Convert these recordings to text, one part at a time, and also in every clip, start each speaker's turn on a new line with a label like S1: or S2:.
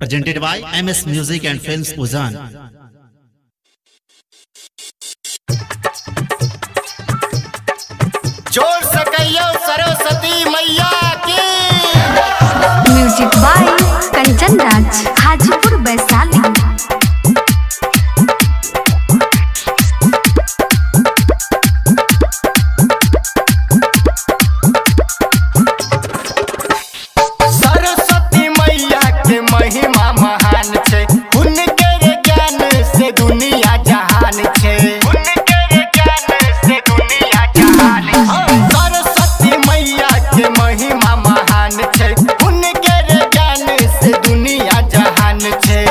S1: presented by MS Music and Films Uzan.
S2: जोर से कहियो सरस्वती मैया की।
S3: Music by Kanchan Raj, Hajipur Vaishali.
S2: सरस्वती मैया के महिमा महान छे, उनके ज्ञान से दुनिया जहान छे। उनके ज्ञान से दुनिया जहान छे। सरस्वती मैया के महिमा महान छे, उनके ज्ञान से दुनिया जहान छे।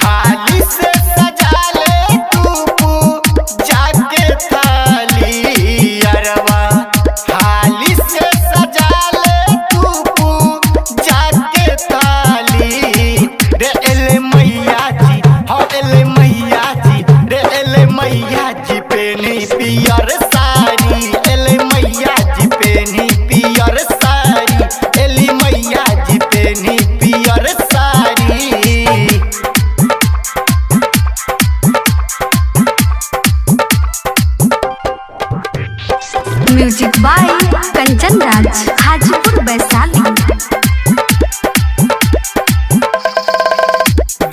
S2: हाली से सजा ले तू जाके थाली अरवा, हाली से सजा ले तू जाके थाली। रे एले मैया जी, हाँ एले मैया जी, रे एले मैया जी पेनी पियर साड़ी। एले मैया जी पेनी पियर साड़ी, एली मैया जी पेनी पियर साड़ी।
S3: Music by Kanchan Raj, Hajipur Vaishali.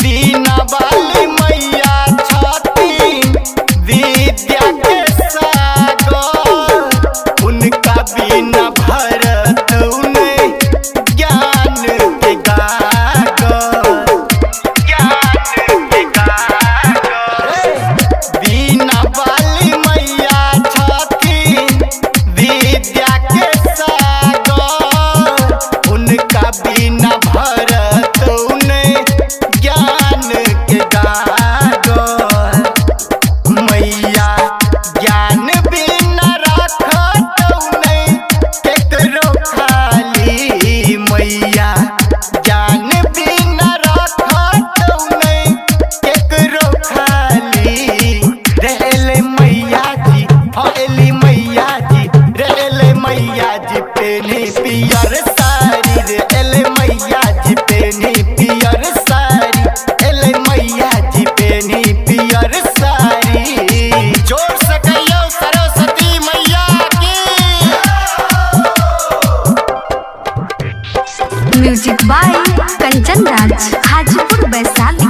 S2: दीना वाली मैया छठी विद्या के सागर, उनका बिना भरत उन्हें ज्ञान के गागर। ज्ञान के गागर। दीना वाली मैया छठी विद्या के सागर, उनका बिना भरत उन्हें ज्ञान के गागर। मैया ज्ञान बिना रखत उन्हें केकरो खाली। मैया ज्ञान बिना रखत उन्हें केकरो खाली। रे एले मैया जी, हाँ एली मैया जी, रे एले मैया जी पेनी पियर साड़ी। रे एले मैया जी पेनी पियर साड़ी, एले मैया जी पेनी पियर साड़ी। जोर से कहियो सरस्वती मैया की।
S3: Music by Kanchan Raj, Hajipur Vaishali.